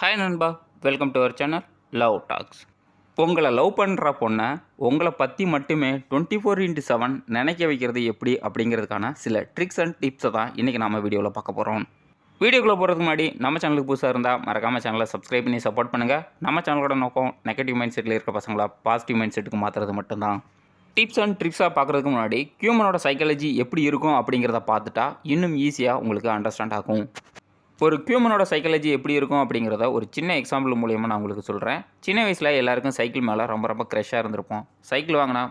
Hi நண்பா, welcome to our channel Love Talks. உங்களை love பண்ணுற பொண்ணை உங்களை பற்றி மட்டுமே 24x7 நினைக்க வைக்கிறது எப்படி அப்படிங்கிறதுக்கான சில ட்ரிக்ஸ் அண்ட் டிப்ஸை தான் இன்றைக்கி நம்ம வீடியோவில் பார்க்க போகிறோம். வீடியோக்குள்ளே போகிறதுக்கு முன்னாடி நம்ம சேனலுக்கு புதுசாக இருந்தால் மறக்காமல் சேனலை சப்ஸ்கிரைப் பண்ணி சப்போர்ட் பண்ணுங்கள். நம்ம சேனலோட நோக்கம் நெகட்டிவ் மைண்ட் செட்டில் இருக்கிற பசங்களை பாசிட்டிவ் மைண்ட் செட்டுக்கு மாற்றுறது மட்டும்தான். டிப்ஸ் அண்ட் ட்ரிக்ஸாக பார்க்குறதுக்கு முன்னாடி ஹியூமனோட சைக்காலஜி எப்படி இருக்கும் அப்படிங்கிறத பார்த்துட்டா இன்னும் ஈஸியாக உங்களுக்கு அண்டர்ஸ்டாண்ட் ஆகும். ஒரு ஹியூமனோட சைக்காலஜி எப்படி இருக்கும் அப்படிங்கிறத ஒரு சின்ன எக்ஸாம்பிள் மூலியமாக நான் உங்களுக்கு சொல்கிறேன். சின்ன வயசில் எல்லாருக்கும் சைக்கிள் மேலே ரொம்ப க்ரெஷ்ஷாக இருந்திருப்போம். சைக்கிள் வாங்கினா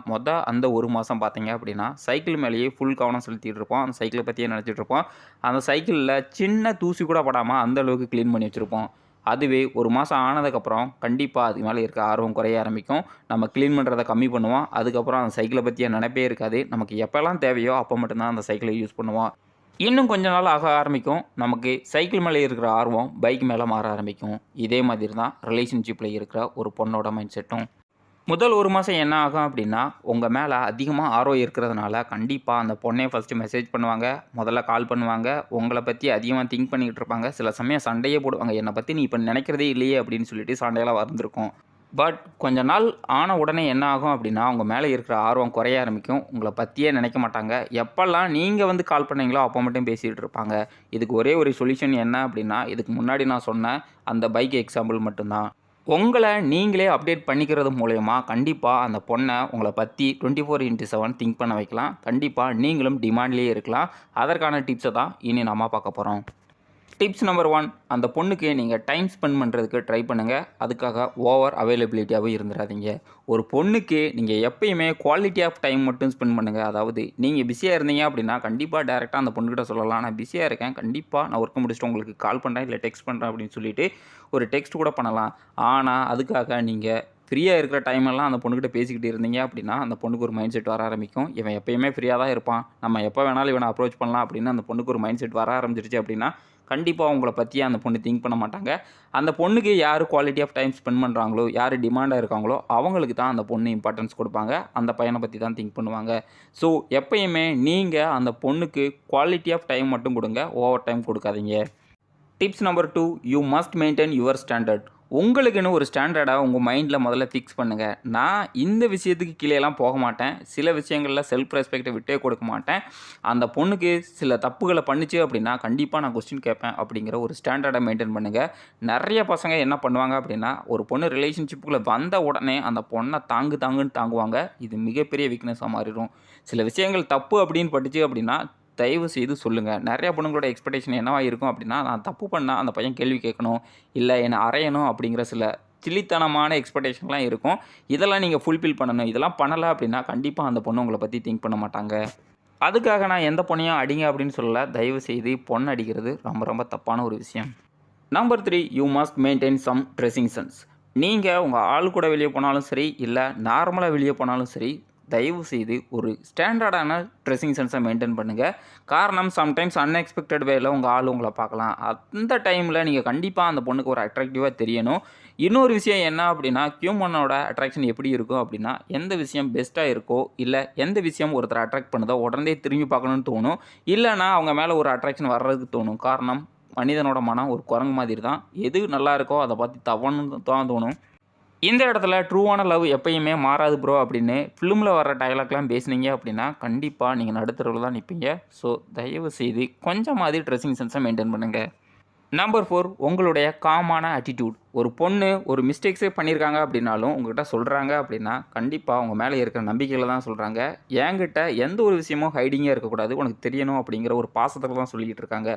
அந்த ஒரு மாதம் பார்த்தீங்க அப்படின்னா சைக்கிள் மேலேயே ஃபுல் கவனம் செலுத்திட்டு இருப்போம். அந்த சைக்கிளை பற்றியே நினச்சிட்டு இருப்போம். அந்த சைக்கிளில் சின்ன தூசி கூட படாமல் அந்த அளவுக்கு க்ளீன் பண்ணி வச்சுருப்போம். அதுவே ஒரு மாதம் ஆனதுக்கப்புறம் கண்டிப்பாக அது மேலே இருக்க ஆர்வம் குறைய ஆரம்பிக்கும். நம்ம க்ளீன் பண்ணுறதை கம்மி பண்ணுவோம். அதுக்கப்புறம் அந்த சைக்கிளை பற்றிய நினைப்பே இருக்காது. நமக்கு எப்போல்லாம் தேவையோ அப்போ மட்டும்தான் அந்த சைக்கிளை யூஸ் பண்ணுவோம். இன்னும் கொஞ்ச நாள் ஆக ஆரம்பிக்கும். நமக்கு சைக்கிள் மேலே இருக்கிற ஆர்வம் பைக் மேலே மாற ஆரம்பிக்கும். இதே மாதிரி தான் ரிலேஷன்ஷிப்பில் இருக்கிற ஒரு பொண்ணோட மைண்ட் செட்டும். முதல் ஒரு மாதம் என்ன ஆகும் அப்படின்னா, உங்கள் மேலே அதிகமாக ஆர்வம் இருக்கிறதுனால கண்டிப்பாக அந்த பொண்ணே ஃபஸ்ட்டு மெசேஜ் பண்ணுவாங்க, முதல்ல கால் பண்ணுவாங்க, உங்களை பற்றி அதிகமாக திங்க் பண்ணிக்கிட்டு இருப்பாங்க. சில சமயம் சண்டையே போடுவாங்க, என்னை பற்றி நீ இப்போ நினைக்கிறதே இல்லையே அப்படின்னு சொல்லிட்டு சண்டையெல்லாம் வந்திருக்கும். பட் கொஞ்ச நாள் ஆன உடனே என்ன ஆகும் அப்படின்னா, அவங்க மேலே இருக்கிற ஆர்வம் குறைய ஆரம்பிக்கும். உங்களை பற்றியே நினைக்க மாட்டாங்க. எப்போல்லாம் நீங்கள் கால் பண்ணீங்களோ அப்போ மட்டும் பேசிகிட்டு இருப்பாங்க. இதுக்கு ஒரே ஒரு சொல்யூஷன் என்ன அப்படின்னா, இதுக்கு முன்னாடி நான் சொன்ன அந்த பைக் எக்ஸாம்பிள் மட்டும்தான். உங்களை நீங்களே அப்டேட் பண்ணிக்கிறது மூலயமா கண்டிப்பாக அந்த பொண்ணை உங்களை பற்றி 24x7 திங்க் பண்ண வைக்கலாம். கண்டிப்பாக நீங்களும் டிமாண்ட்லேயே இருக்கலாம். அதற்கான டிப்ஸை தான் இனி நம்ம பார்க்க போகிறோம். டிப்ஸ் நம்பர் 1, அந்த பொண்ணுக்கு நீங்கள் டைம் ஸ்பெண்ட் பண்ணுறதுக்கு ட்ரை பண்ணுங்கள். அதுக்காக ஓவர் அவைலபிலிட்டியாகவும் இருந்துடாதீங்க. ஒரு பொண்ணுக்கு நீங்கள் எப்பயுமே குவாலிட்டி ஆஃப் டைம் மட்டும் ஸ்பெண்ட் பண்ணுங்கள். அதாவது நீங்கள் பிஸியாக இருந்தீங்க அப்படின்னா கண்டிப்பாக டேரெக்டாக அந்த பொண்ணுக்கிட்ட சொல்லலாம், நான் பிஸியாக இருக்கேன், கண்டிப்பாக நான் ஒர்க் முடிச்சுட்டு உங்களுக்கு கால் பண்ணுறேன் இல்லை டெக்ஸ்ட் பண்ணுறேன் அப்படின்னு சொல்லிட்டு ஒரு டெக்ஸ்ட் கூட பண்ணலாம். ஆனால் அதுக்காக நீங்கள் ஃப்ரீயாக இருக்கிற டைமெல்லாம் அந்த பொண்ணுக்கிட்ட பேசிக்கிட்டு இருந்தீங்க அப்படின்னா அந்த பொண்ணுக்கு ஒரு மைண்ட் செட் வர ஆரம்பிக்கும். இவன் எப்பயுமே ஃப்ரீயாக தான் இருப்பான், நம்ம எப்போ வேணாலும் இவனை அப்ரோச் பண்ணலாம் அப்படின்னு அந்த பொண்ணுக்கு ஒரு மைண்ட் செட் வர ஆரம்பிச்சிருச்சு அப்படின்னா கண்டிப்பாக உங்களை பற்றியே அந்த பொண்ணு திங்க் பண்ண மாட்டாங்க. அந்த பொண்ணுக்கு யார் குவாலிட்டி ஆஃப் டைம் ஸ்பெண்ட் பண்ணுறாங்களோ, யார் டிமாண்டாக இருக்காங்களோ அவங்களுக்கு தான் அந்த பொண்ணு இம்பார்ட்டன்ஸ் கொடுப்பாங்க. அந்த பையனை பற்றி தான் திங்க் பண்ணுவாங்க. ஸோ எப்பயுமே நீங்கள் அந்த பொண்ணுக்கு குவாலிட்டி ஆஃப் டைம் மட்டும் கொடுங்க, ஓவர் டைம் கொடுக்காதீங்க. Tips number 2, you must maintain your standard. உங்களுக்குன்னு ஒரு ஸ்டாண்டர்டாக உங்கள் மைண்டில் முதல்ல ஃபிக்ஸ் பண்ணுங்கள். நான் இந்த விஷயத்துக்கு கீழேலாம் போக மாட்டேன், சில விஷயங்களில் செல்ஃப் ரெஸ்பெக்டை விட்டே கொடுக்க மாட்டேன், அந்த பொண்ணுக்கு சில தப்புகளை பண்ணிச்சு அப்படின்னா கண்டிப்பாக நான் கொஸ்டின் கேட்பேன் அப்படிங்கிற ஒரு ஸ்டாண்டர்டை மெயின்டைன் பண்ணுங்கள். நிறைய பசங்க என்ன பண்ணுவாங்க அப்படின்னா, ஒரு பொண்ணு ரிலேஷன்ஷிப்புக்குள்ளே வந்த உடனே அந்த பொண்ணை தாங்குன்னு தாங்குவாங்க. இது மிகப்பெரிய வீக்னஸாக மாறிடும். சில விஷயங்கள் தப்பு அப்படின்னு பட்டுச்சு அப்படின்னா தயவு செய்து சொல்லுங்கள். நிறையா பொண்ணுங்களோட எக்ஸ்பெக்டேஷன் என்னவாக இருக்கும் அப்படின்னா, நான் தப்பு பண்ணால் அந்த பையன் கேள்வி கேட்கணும், இல்லை என்னை அறையணும் அப்படிங்கிற சில சில்லித்தனமான எக்ஸ்பெக்டேஷன்லாம் இருக்கும். இதெல்லாம் நீங்கள் ஃபுல்ஃபில் பண்ணணும். இதெல்லாம் பண்ணலை அப்படின்னா கண்டிப்பாக அந்த பொண்ணு உங்களை பற்றி திங்க் பண்ண மாட்டாங்க. அதுக்காக நான் எந்த பொண்ணையும் அடிங்க அப்படின்னு சொல்லலை. தயவு செய்து பொண்ணு அடிக்கிறது ரொம்ப தப்பான ஒரு விஷயம். Number 3, you must maintain some dressing sense. நீங்கள் உங்கள் ஆள் கூட வெளியே போனாலும் சரி, இல்லை நார்மலாக வெளியே போனாலும் சரி, தயவு செய்து ஒரு ஸ்டாண்டர்டான ட்ரெஸ்ஸிங் சென்ஸை மெயின்டைன் பண்ணுங்கள். காரணம், சம்டைம்ஸ் அன்எக்ஸ்பெக்டட் வேல உங்கள் ஆள் உங்களை பார்க்கலாம். அந்த டைமில் நீங்கள் கண்டிப்பாக அந்த பொண்ணுக்கு ஒரு அட்ராக்டிவாக தெரியணும். இன்னொரு விஷயம் என்ன அப்படின்னா, ஹியூமனோட அட்ராக்ஷன் எப்படி இருக்கும் அப்படின்னா, எந்த விஷயம் பெஸ்ட்டாக இருக்கோ, இல்லை எந்த விஷயம் ஒருத்தர் அட்ராக்ட் பண்ணுதோ உடனே திரும்பி பார்க்கணுன்னு தோணும், இல்லைனா அவங்க மேலே ஒரு அட்ராக்ஷன் வர்றதுக்கு தோணும். காரணம், மனிதனோட மனம் ஒரு குரங்கு மாதிரி தான். எது நல்லா இருக்கோ அதை பார்த்து தவணுன்னு தான் தோணும். இந்த இடத்துல ட்ரூவான லவ் எப்பயுமே மாறாது ப்ரோ அப்படின்னு ஃபிலிமில் வர டயலாக்லாம் பேசுனீங்க அப்படின்னா கண்டிப்பாக நீங்கள் நடுத்தரவில் தான் நிற்பீங்க. ஸோ தயவு செய்து கொஞ்சமாதிரி ட்ரெஸ்ஸிங் சென்ஸை மெயின்டைன் பண்ணுங்கள். நம்பர் 4, உங்களுடைய காமான ஆட்டிடியூட். ஒரு பொண்ணு ஒரு மிஸ்டேக்ஸே பண்ணியிருக்காங்க அப்படின்னாலும் உங்கள்கிட்ட சொல்கிறாங்க அப்படின்னா கண்டிப்பாக அவங்க மேலே இருக்கிற நம்பிக்கையில் தான் சொல்கிறாங்க. என்கிட்ட எந்த ஒரு விஷயமும் ஹைடிங்காக இருக்கக்கூடாது, உனக்கு தெரியணும் அப்படிங்கிற ஒரு பாசத்தில் தான் சொல்லிக்கிட்டு இருக்காங்க.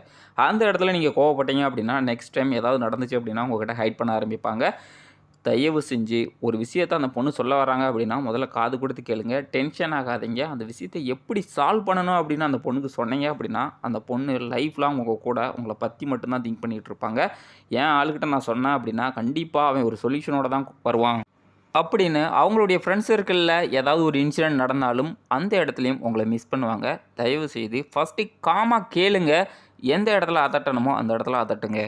அந்த இடத்துல நீங்கள் கோவப்பட்டீங்க அப்படின்னா நெக்ஸ்ட் டைம் ஏதாவது நடந்துச்சு அப்படின்னா உங்கள்கிட்ட ஹைட் பண்ண ஆரம்பிப்பாங்க. தயவு செஞ்சு ஒரு விஷயத்தை அந்த பொண்ணு சொல்ல வராங்க அப்படின்னா முதல்ல காது கொடுத்து கேளுங்க. டென்ஷன் ஆகாதீங்க. அந்த விஷயத்தை எப்படி சால்வ் பண்ணணும் அப்படின்னு அந்த பொண்ணுக்கு சொன்னீங்க அப்படின்னா அந்த பொண்ணு லைஃப் லாங் உங்கள் கூட உங்களை பற்றி மட்டும்தான் திங்க் பண்ணிகிட்டு இருப்பாங்க. என் ஆளுக்கிட்ட நான் சொன்னேன் அப்படின்னா கண்டிப்பாக அவன் ஒரு சொல்யூஷனோட தான் வருவான் அப்படின்னு அவங்களுடைய ஃப்ரெண்ட்ஸ் சர்க்கிளில் ஏதாவது ஒரு இன்சிடென்ட் நடந்தாலும் அந்த இடத்துலையும் உங்களை மிஸ் பண்ணுவாங்க. தயவு செய்து ஃபஸ்ட்டு காமாக கேளுங்க. எந்த இடத்துல அதட்டணுமோ அந்த இடத்துல அதட்டுங்க.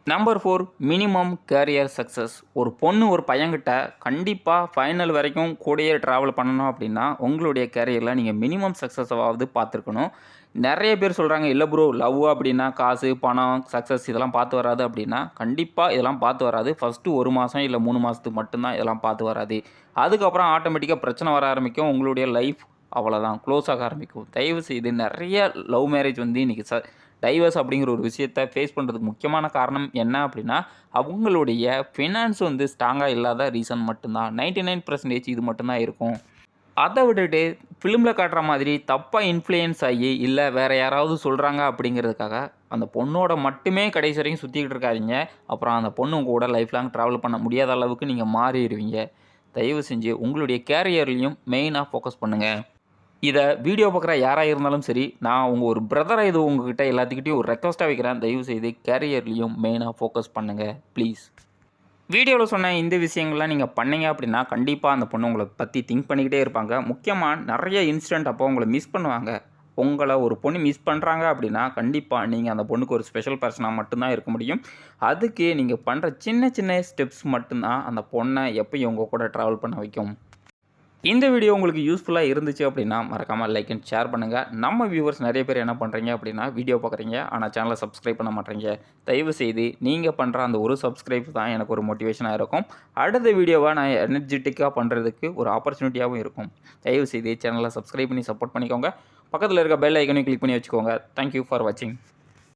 Number 4, minimum career success. ஒரு பொண்ணு ஒரு பையன்கிட்ட கண்டிப்பாக ஃபைனல் வரைக்கும் கூடயே ட்ராவல் பண்ணணும் அப்படின்னா உங்களுடைய கேரியரில் நீங்கள் மினிமம் சக்ஸஸாவது பார்த்துருக்கணும். நிறைய பேர் சொல்கிறாங்க, இல்லை ப்ரோ லவ் அப்படின்னா காசு, பணம், சக்ஸஸ் இதெல்லாம் பார்த்து வராது அப்படின்னா, கண்டிப்பாக இதெல்லாம் பார்த்து வராது. ஃபஸ்ட்டு 1 மாதம் இல்லை 3 மாதத்துக்கு மட்டும்தான் இதெல்லாம் பார்த்து வராது. அதுக்கப்புறம் ஆட்டோமேட்டிக்காக பிரச்சனை வர ஆரம்பிக்கும். உங்களுடைய லைஃப் அவ்வளோதான் க்ளோஸ் ஆக ஆரம்பிக்கும். தயவு செய்து நிறைய லவ் மேரேஜ் வந்து இன்றைக்கி டைவர்ஸ் அப்படிங்கிற ஒரு விஷயத்தை ஃபேஸ் பண்ணுறதுக்கு முக்கியமான காரணம் என்ன அப்படின்னா, அவங்களுடைய ஃபினான்ஸ் வந்து ஸ்ட்ராங்காக இல்லாத ரீசன் மட்டும்தான். 99% இது மட்டும்தான் இருக்கும். அதை விட்டுட்டு ஃபிலிமில் காட்டுற மாதிரி தப்பாக இன்ஃப்ளூயன்ஸ் ஆகி, இல்லை வேறு யாராவது சொல்கிறாங்க அப்படிங்கிறதுக்காக அந்த பொண்ணோட மட்டுமே கடைசி வரைக்கும் சுற்றிக்கிட்டு இருக்காதீங்க. அப்புறம் அந்த பொண்ணு உங்கள் கூட லைஃப் லாங் ட்ராவல் பண்ண முடியாத அளவுக்கு நீங்கள் மாறிடுவீங்க. தயவு செஞ்சு உங்களுடைய கேரியர்லேயும் மெயினாக ஃபோக்கஸ் பண்ணுங்கள். இதை வீடியோ பார்க்குற யாராக இருந்தாலும் சரி, நான் ஒரு பிரதராக இது உங்ககிட்ட எல்லாத்துக்கிட்டையும் ஒரு ரெக்வஸ்ட்டாக வைக்கிறேன். தயவு செய்து கேரியர்லேயும் மெயினாக ஃபோக்கஸ் பண்ணுங்கள் ப்ளீஸ். வீடியோவில் சொன்ன இந்த விஷயங்கள்லாம் நீங்கள் பண்ணீங்க அப்படின்னா, கண்டிப்பாக அந்த பொண்ணு உங்களை பற்றி திங்க் பண்ணிக்கிட்டே இருப்பாங்க. முக்கியமாக நிறைய இன்சிடென்ட் அப்போ உங்களை மிஸ் பண்ணுவாங்க. உங்களை ஒரு பொண்ணு மிஸ் பண்ணுறாங்க அப்படின்னா, கண்டிப்பாக நீங்கள் அந்த பொண்ணுக்கு ஒரு ஸ்பெஷல் பர்சனாக மட்டும்தான் இருக்க முடியும். அதுக்கு நீங்கள் பண்ணுற சின்ன சின்ன ஸ்டெப்ஸ் மட்டும்தான் அந்த பொண்ணை எப்பயும் உங்கள் கூட ட்ராவல் பண்ண வைக்கும். இந்த வீடியோ உங்களுக்கு யூஸ்ஃபுல்லாக இருந்துச்சு அப்படின்னா, மறக்காமல் லைக் அண்ட் ஷேர் பண்ணுங்கள். நம்ம வியூவர்ஸ் நிறைய பேர் என்ன பண்ணுறீங்க அப்படின்னா, வீடியோ பார்க்குறீங்க ஆனால் சேனலை சப்ஸ்கிரைப் பண்ண மாட்டேறீங்க. தயவு செய்து நீங்கள் பண்ணுற அந்த ஒரு சப்ஸ்கிரைப் தான் எனக்கு ஒரு மோட்டிவேஷனாக இருக்கும். அடுத்த வீடியோவை நான் எனர்ஜெட்டிக்காக பண்ணுறதுக்கு ஒரு ஆப்பர்ச்சுனிட்டியாகவும் இருக்கும். தயவு செய்து சேனலை சப்ஸ்கிரைப் பண்ணி சப்போர்ட் பண்ணிக்கோங்க. பக்கத்தில் இருக்க பெல் ஐக்கனையும் கிளிக் பண்ணி வச்சுக்கோங்க. தேங்க்யூ ஃபார் வாட்சிங்.